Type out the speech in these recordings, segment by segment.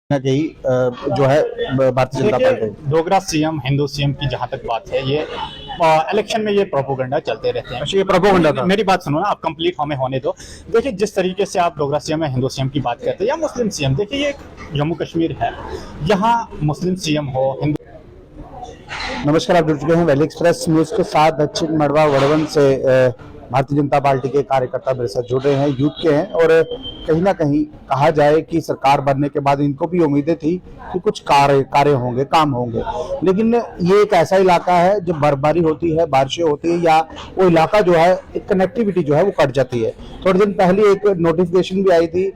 जो है भारतीय जनता देखिए, party. Dogra CM Hindu CM की जहां तक बात है, ये इलेक्शन में ये प्रोपोगंडा चलते रहते हैं। अच्छा, ये प्रोपोगंडा था। मेरी बात सुनो ना, आप कंप्लीट हमें होने दो। देखिए, जिस तरीके से आप डोगरा सीएम या हिंदू सीएम की बात करते हैं या मुस्लिम सीएम, देखिए ये जम्मू कश्मीर है, यहाँ मुस्लिम सीएम हो, हिंदू। नमस्कार, आप जुड़ चुके हैं वैली एक्सप्रेस न्यूज के साथ। दक्षिण मड़वा वड़वन से भारतीय जनता पार्टी के कार्यकर्ता मेरे साथ जुड़ रहे हैं, यूथ के हैं, और कहीं ना कहीं कहा जाए कि सरकार बनने के बाद इनको भी उम्मीदें थी कि कुछ कार्य होंगे, काम होंगे, लेकिन ये एक ऐसा इलाका है जब बर्फबारी होती है, बारिशें होती है, या वो इलाका जो है, एक कनेक्टिविटी जो है वो कट जाती है। थोड़े दिन पहले एक नोटिफिकेशन भी आई थी,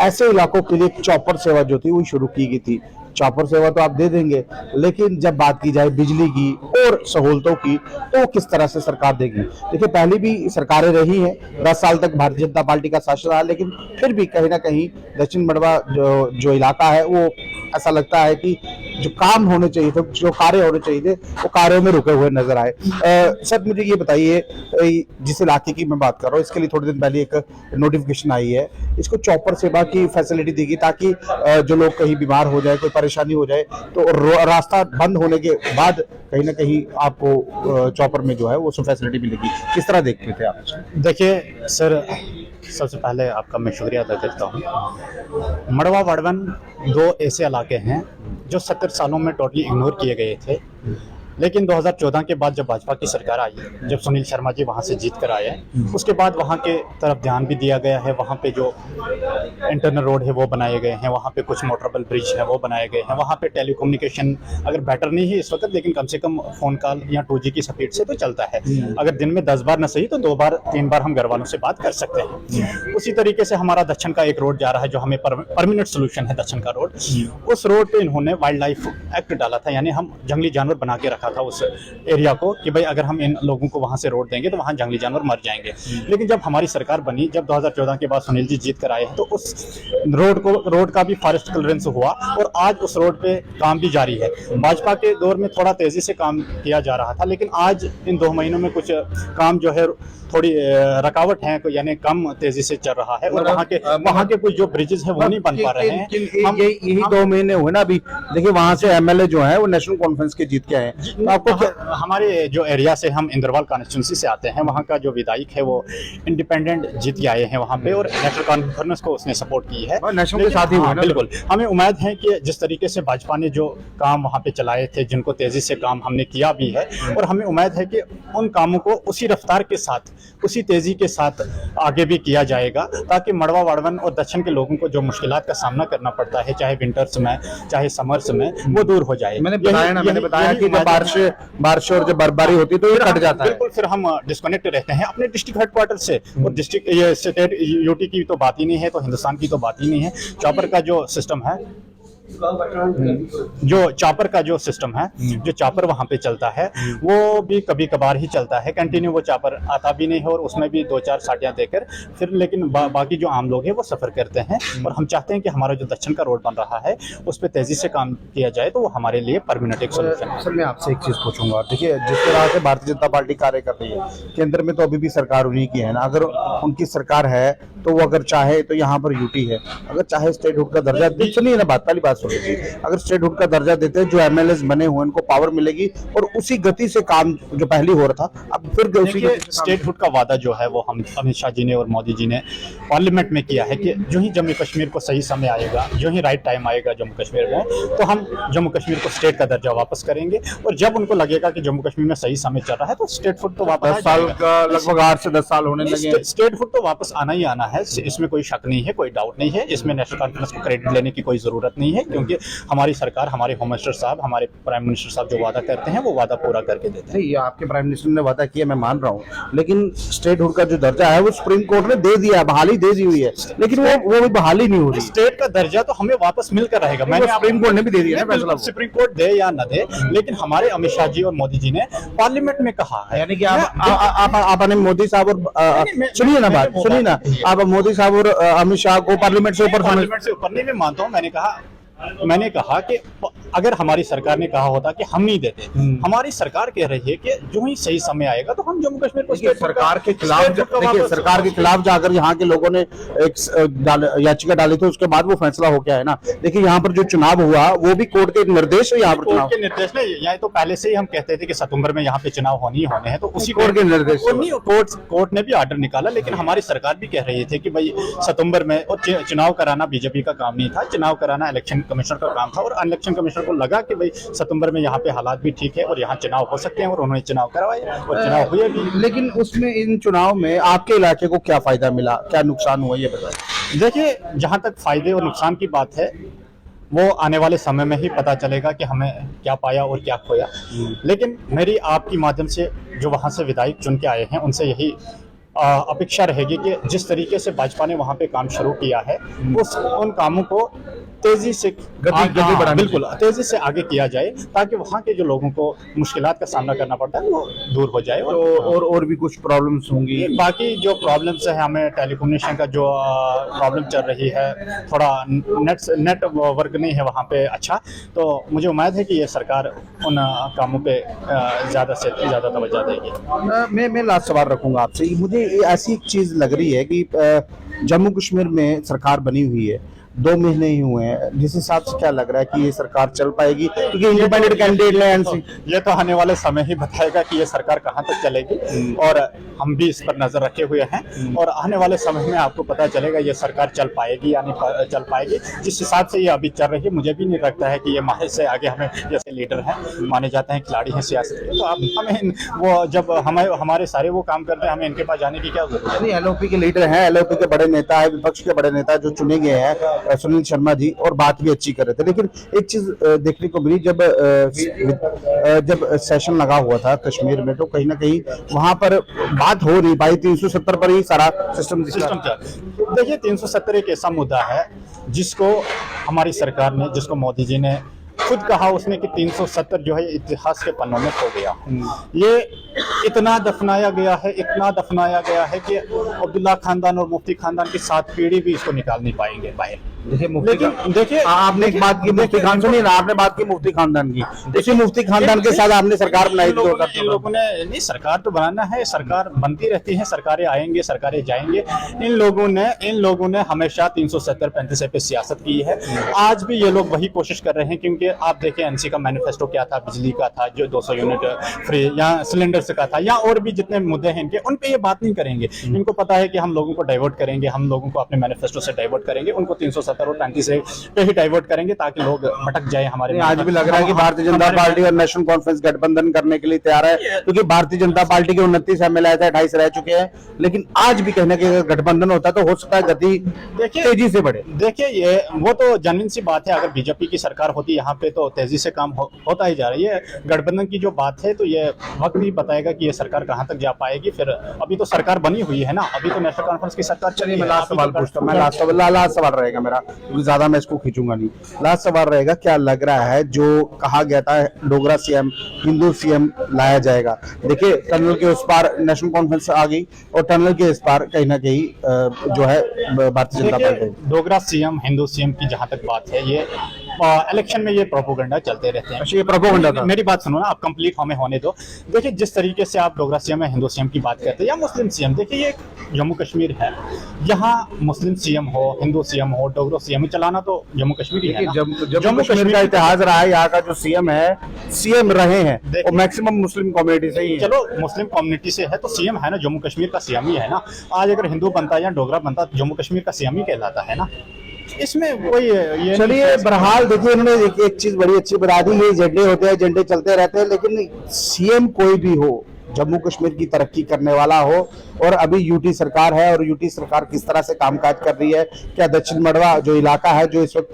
ऐसे इलाकों के लिए चॉपर सेवा जो थी वो शुरू की गई थी। चॉपर सेवा तो आप दे देंगे, लेकिन जब बात की जाए बिजली की और सहूलतों की, तो किस तरह से सरकार देगी। देखिए, पहले भी सरकारें रही हैं, 10 साल तक भारतीय जनता पार्टी का शासन रहा, लेकिन फिर भी कहीं ना कहीं दक्षिण मड़वा जो इलाका है, वो ऐसा लगता है कि जो काम होने चाहिए थे, जो कार्य होने चाहिए थे, वो कार्यों में रुके हुए नजर आए। सर, मुझे ये बताइए, जिस इलाके की मैं बात कर रहा हूँ, इसके लिए थोड़े दिन पहले एक नोटिफिकेशन आई है, इसको चॉपर सेवा की फैसिलिटी देगी, ताकि जो लोग कहीं बीमार हो जाए, कोई परेशानी हो जाए, तो रास्ता बंद होने के बाद कहीं ना कहीं आपको चॉपर में जो है वो सब फैसिलिटी मिलेगी। किस तरह देखते थे आप? देखिए सर, सबसे पहले आपका मैं शुक्रिया अदा करता हूँ। मड़वा वड़वन दो ऐसे इलाके हैं जो 70 सालों में टोटली इग्नोर किए गए थे, लेकिन 2014 के बाद जब भाजपा की सरकार आई, जब सुनील शर्मा जी वहाँ से जीत कर आए, उसके बाद वहाँ के तरफ ध्यान भी दिया गया है। वहाँ पे जो इंटरनल रोड है वो बनाए गए हैं, वहाँ पे कुछ मोटरेबल ब्रिज है वो बनाए गए हैं, वहाँ पे टेलीकम्युनिकेशन अगर बेटर नहीं है इस वक्त, लेकिन कम से कम फ़ोन कॉल या 2G की स्पीड से तो चलता है। अगर दिन में 10 बार न सही तो 2 बार 3 बार हम घर वालों से बात कर सकते हैं। उसी तरीके से हमारा दक्षिण का एक रोड जा रहा है जो हमें परमानेंट सोल्यूशन है दक्षिण का रोड। उस रोड पे इन्होंने वाइल्ड लाइफ एक्ट डाला था, यानी हम जंगली जानवर बना के रखा था उस एरिया को, कि भाई अगर हम इन लोगों को वहां से रोड देंगे तो वहां जंगली जानवर मर जाएंगे। लेकिन जब हमारी सरकार बनी, जब 2014 के बाद सुनील जी जीत कर आए हैं, तो उस रोड का भी फॉरेस्ट क्लियरेंस हुआ, और आज उस रोड पे काम भी जारी है। भाजपा के दौर में थोड़ा तेजी से काम किया जा रहा था, लेकिन आज इन 2 महीनों में कुछ काम जो है थोड़ी रुकावट है, यानी कम तेजी से चल रहा है, और वहाँ के कुछ जो ब्रिजेस है वो नहीं बन पा रहे हैं। यही 2 महीने हुए ना अभी। देखिए, वहां से एमएलए जो है वो नेशनल कॉन्फ्रेंस के जीत के आए हैं, तो आपको हमारे जो एरिया से, हम इंद्रवाल कॉन्स्टिट्यूंसी से आते हैं, वहाँ का जो विधायक है वो इंडिपेंडेंट जीत के आए हैं वहाँ पे, और नेशनल कॉन्फ्रेंस को उसने सपोर्ट की है, नेशनल के साथ ही हुआ ना। बिल्कुल, हमें उम्मीद है कि जिस तरीके से भाजपा ने जो काम वहाँ पे चलाए थे, जिनको तेजी से काम हमने किया भी है, और हमें उम्मीद है कि उन कामों को उसी रफ्तार के साथ, उसी तेजी के साथ आगे भी किया जाएगा, ताकि मड़वा वड़वन और दक्षिण के लोगों को जो मुश्किलात का सामना करना पड़ता है, चाहे विंटर्स में चाहे समर्स में, वो दूर हो जाए। मैंने बताया कि जब बारिश और जब बर्फबारी होती है तो ये कट जाता है। बिल्कुल, फिर हम डिस्कनेक्ट रहते हैं अपने डिस्ट्रिक्ट हेडक्वार्टर से, और डिस्ट्रिक्ट, ये स्टेट यूटी की तो बात ही नहीं है, तो हिंदुस्तान की तो बात ही नहीं है। चॉपर का जो सिस्टम है, जो चॉपर वहां पे चलता है, वो भी कभी कभार ही चलता है, कंटिन्यू वो चॉपर आता भी नहीं है, और उसमें भी 2-4 साटियां देकर फिर, लेकिन बाकी जो आम लोग हैं वो सफर करते हैं। और हम चाहते हैं कि हमारा जो दक्षिण का रोड बन रहा है उस पर तेजी से काम किया जाए, तो वो हमारे लिए परमानेंट एक सोल्यूशन है। सर, मैं आपसे एक चीज पूछूंगा। देखिए, जिस तरह से भारतीय जनता पार्टी कार्य कर रही है, केंद्र में तो अभी भी सरकार उन्हीं की है ना। अगर उनकी सरकार है तो वो अगर चाहे तो यहाँ पर यूटी है, अगर चाहे स्टेट हुड का दर्जा, सुनिए ना बात, पहली बात सुनिए, अगर स्टेट हुड का दर्जा देते हैं, जो एमएलए बने हुए उनको पावर मिलेगी, और उसी गति से काम जो पहले हो रहा था अब फिर स्टेट हुड का वादा जो है वो हम अमित शाह जी ने और मोदी जी ने पार्लियामेंट में किया है, कि जो ही जम्मू कश्मीर को सही समय आएगा, जो ही राइट टाइम आएगा जम्मू कश्मीर में, तो हम जम्मू कश्मीर को स्टेट का दर्जा वापस करेंगे। और जब उनको लगेगा कि जम्मू कश्मीर में सही समय चल रहा है, तो स्टेट हुड तो वापस 10 साल का, लगभग 8 से 10 साल होने लगे। स्टेट हुड तो वापस आना ही आना है, इसमें कोई शक नहीं है, कोई डाउट नहीं है। इसमें नेशनल कॉन्फ्रेंस को क्रेडिट लेने की कोई जरूरत नहीं है, क्योंकि हमारी सरकार, हमारे होम मिनिस्टर साहब, हमारे प्राइम मिनिस्टर साहब जो वादा करते हैं वो वादा पूरा करके देते हैं। नहीं, आपके प्राइम मिनिस्टर ने वादा किया, मैं मान रहा हूँ, लेकिन स्टेट हुड का जो दर्जा है वो सुप्रीम कोर्ट ने दे दिया, बहाली दे दी हुई है, लेकिन वो भी बहाली नहीं हो रही। स्टेट का दर्जा तो हमें वापस मिलकर रहेगा। मैंने सुप्रीम कोर्ट ने भी दे दिया ना फैसला, सुप्रीम कोर्ट दे या न दे, लेकिन हमारे अमित शाह जी और मोदी जी ने पार्लियामेंट में कहा है, यानी कि आपने मोदी साहब और सुनिए ना बात, सुनिए ना, आप मोदी साहब और अमित शाह को पार्लियामेंट से ऊपर नहीं मैं मानता हूँ। मैंने कहा कि अगर हमारी सरकार ने कहा होता कि हम नहीं देते, हमारी सरकार कह रही है कि जो ही सही समय आएगा तो हम जम्मू कश्मीर को देखिए, सरकार के खिलाफ देखिए, सरकार के खिलाफ जाकर यहाँ के लोगों ने एक याचिका डाली थी, उसके बाद वो फैसला हो गया है ना। देखिए, यहाँ पर जो चुनाव हुआ वो भी कोर्ट के निर्देश है, यहाँ पर कोर्ट के निर्देश में यहाँ तो पहले से ही हम कहते थे कि सितंबर में यहाँ पे चुनाव होने ही होने हैं, तो उसी कोर्ट के निर्देश कोर्ट ने भी ऑर्डर निकाला, लेकिन हमारी सरकार भी कह रही थी कि भाई सितंबर में, और चुनाव कराना बीजेपी का काम नहीं था, चुनाव कराना इलेक्शन कमिश्नर का काम था, और इलेक्शन कमिश्नर को लगा कि भाई सितंबर में यहाँ पे हालात भी ठीक है और यहाँ चुनाव हो सकते हैं, और उन्होंने चुनाव करवाए और चुनाव हुए भी। लेकिन उसमें इन चुनाव में आपके इलाके को क्या फायदा मिला, क्या नुकसान हुआ, ये बताएं। देखिए, जहां तक फायदे और नुकसान की बात है वो आने वाले समय में ही पता चलेगा कि हमें क्या पाया और क्या खोया। लेकिन मेरी आपकी माध्यम से जो वहां से विधायक चुन के आए हैं उनसे यही अपेक्षा रहेगी कि जिस तरीके से भाजपा ने वहां पे काम शुरू किया है उन कामों को तेजी से गति बढ़ानी बिल्कुल तेजी से आगे किया जाए, ताकि वहाँ के जो लोगों को मुश्किलात का सामना करना पड़ता है वो दूर हो जाए। और भी कुछ प्रॉब्लम्स होंगी, बाकी जो प्रॉब्लम्स है, हमें टेलीकम्युनिकेशन का जो प्रॉब्लम चल रही है, थोड़ा नेटवर्क नहीं है वहाँ पे अच्छा, तो मुझे उम्मीद है कि ये सरकार उन कामों पे ज़्यादा से ज़्यादा तवज्जो देगी। मैं लास्ट सवाल रखूंगा आपसे। मुझे ऐसी एक चीज़ लग रही है कि जम्मू कश्मीर में सरकार बनी हुई है, 2 महीने ही हुए हैं, जिस हिसाब से क्या लग रहा है कि ये सरकार चल पाएगी, क्योंकि इंडिपेंडेंट कैंडिडेट है ये तो आने वाले समय ही बताएगा कि ये सरकार कहां तक चलेगी, और हम भी इस पर नजर रखे हुए हैं, और आने वाले समय में आपको पता चलेगा ये सरकार चल पाएगी या नहीं चल पाएगी। जिस हिसाब से ये अभी चल रही है, मुझे भी नहीं लगता है कि ये माहिर से आगे हमें, जैसे लीडर हैं माने जाते हैं, खिलाड़ी हैं सियासत के, तो आप हमें वो जब हमारे सारे वो काम करते हैं, हमें इनके पास जाने की क्या जरूरत है। एलओपी के लीडर हैं, एलओपी के बड़े नेता है, विपक्ष के बड़े नेता जो चुने गए हैं, सुनील शर्मा जी, और बात भी अच्छी कर रहे थे। लेकिन एक चीज देखने को मिली, जब सेशन लगा हुआ था कश्मीर में, तो कहीं ना कहीं वहां पर बात हो नहीं पाई, 370 पर ही सारा सिस्टम था। देखिए, 370 एक ऐसा मुद्दा है जिसको हमारी सरकार ने, जिसको मोदी जी ने खुद कहा उसने कि 370 जो है इतिहास के पन्नों में खो गया। ये इतना दफनाया गया है कि अब्दुल्ला खानदान और मुफ्ती खानदान की 7 पीढ़ी भी इसको निकाल नहीं पाएंगे बाहर। देखिए, आपने एक बात की मुफ्ती खान सुनी ना, आपने बात की मुफ्ती खानदान की। देखिए, मुफ्ती खानदान के साथ आपने सरकार बनाई थी। इन लोगों ने नहीं, सरकार तो बनाना है, सरकार बनती रहती है, सरकारें आएंगे, सरकारें जाएंगे। इन लोगों ने हमेशा 370-35 पे सियासत की है। आज भी ये लोग वही कोशिश कर रहे हैं, क्योंकि आप देखें एनसी का मैनिफेस्टो क्या था, बिजली का था जो 200 यूनिट फ्री, या सिलेंडर्स का था, या और भी जितने मुद्दे हैं इनके, उन पे ये बात नहीं करेंगे। इनको पता है कि हम लोगों को डाइवर्ट करेंगे, हम लोगों को अपने मैनिफेस्टो से डाइवर्ट करेंगे, उनको 370 और 35 पे ही डाइवर्ट करेंगे, ताकि लोग भटक जाए हमारे। आज भी लग रहा है कि भारतीय जनता पार्टी और नेशनल कॉन्फ्रेंस गठबंधन करने के लिए तैयार है, क्योंकि भारतीय जनता पार्टी के 29 एमएलए थे, 28 रह चुके हैं। लेकिन आज भी कहने के गठबंधन होता तो हो सकता है गति तेजी से बढ़े। देखिए, ये वो तो जेन्युइन सी बात है, अगर बीजेपी की सरकार होती यहाँ पे तो तेजी से काम होता ही जा रही है। गठबंधन की जो बात है, तो ये वक्त भी बताएगा कि ये सरकार कहाँ तक जा पाएगी। फिर अभी तो सरकार बनी हुई है ना, अभी तो नेशनल कॉन्फ्रेंस की सरकार चली। मैं लास्ट सवाल पूछता हूँ, लास्ट सवाल रहेगा मेरा, क्योंकि ज्यादा मैं इसको खींचूंगा नहीं। लास्ट सवाल रहेगा, क्या लग रहा है जो कहा गया था डोगरा सीएम, हिंदू सीएम लाया जाएगा? देखिए, टनल के उस पार नेशनल कॉन्फ्रेंस आ गई, और टनल के इस पार कहीं ना कहीं जो है Bharatiya Janata party. Dogra CM, Hindu CM की जहां तक बात है, ये इलेक्शन में ये प्रोपोगंडा चलते रहते हैं। अच्छा, ये प्रोपोगंडा था। मेरी बात सुनो ना, आप कंप्लीट हमें होने दो। देखिए, जिस तरीके से आप डोगरा सीएम या हिंदू सीएम की बात करते हैं, या मुस्लिम सीएम, देखिए ये जम्मू कश्मीर है, यहाँ मुस्लिम सीएम हो, हिंदू सीएम हो, डोगरा सीएम चलाना तो जम्मू कश्मीर ही है। जम्मू कश्मीर का इतिहास रहा है, यहाँ का जो सीएम है, सीएम रहे हैं, वो मैक्सिमम मुस्लिम कम्युनिटी से ही। चलो, मुस्लिम कम्युनिटी से है तो सीएम है ना, जम्मू कश्मीर का सीएम ही है ना। आज अगर हिंदू बनता या डोगरा बनता तो जम्मू कश्मीर का सीएम ही कहलाता है ना। इसमें कोई ये चलिए, बहरहाल देखिए, इन्होंने एक चीज बड़ी अच्छी बता दी, ये एजेंडे होते हैं, एजेंडे चलते रहते हैं, लेकिन सीएम कोई भी हो, जम्मू कश्मीर की तरक्की करने वाला हो। और अभी यूटी सरकार है, और यूटी सरकार किस तरह से कामकाज कर रही है, क्या दक्षिण मड़वा जो इलाका है, जो इस वक्त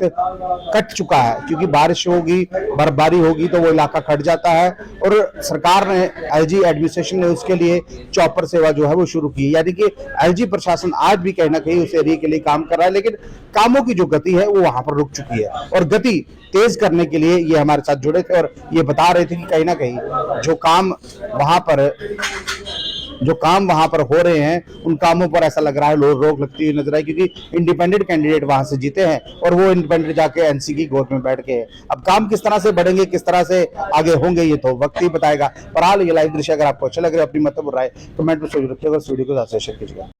कट चुका है, क्योंकि बारिश होगी, बर्फबारी होगी तो वो इलाका कट जाता है, और सरकार ने, एलजी एडमिनिस्ट्रेशन ने उसके लिए चॉपर सेवा जो है वो शुरू की। यानी कि एलजी प्रशासन आज भी कहीं ना कहीं उस एरिया के लिए काम कर रहा है, लेकिन कामों की जो गति है वो वहां पर रुक चुकी है, और गति तेज करने के लिए ये हमारे साथ जुड़े थे, और ये बता रहे थे कि कहीं ना कहीं जो काम वहां पर जो काम वहां पर हो रहे हैं उन कामों पर ऐसा लग रहा है रोक लगती हुई नजर आई, क्योंकि इंडिपेंडेंट कैंडिडेट वहां से जीते हैं और वो इंडिपेंडेंट जाके एनसी की गोद में बैठ के है। अब काम किस तरह से बढ़ेंगे, किस तरह से आगे होंगे, ये तो वक्त ही बताएगा। पर हाल ये लाइव दृश्य अगर आपको अच्छा लग रहा है, अपनी महत्वपूर्ण राय कमेंट में जरूर रखिएगा और इस वीडियो को ज्यादा से शेयर कीजिएगा।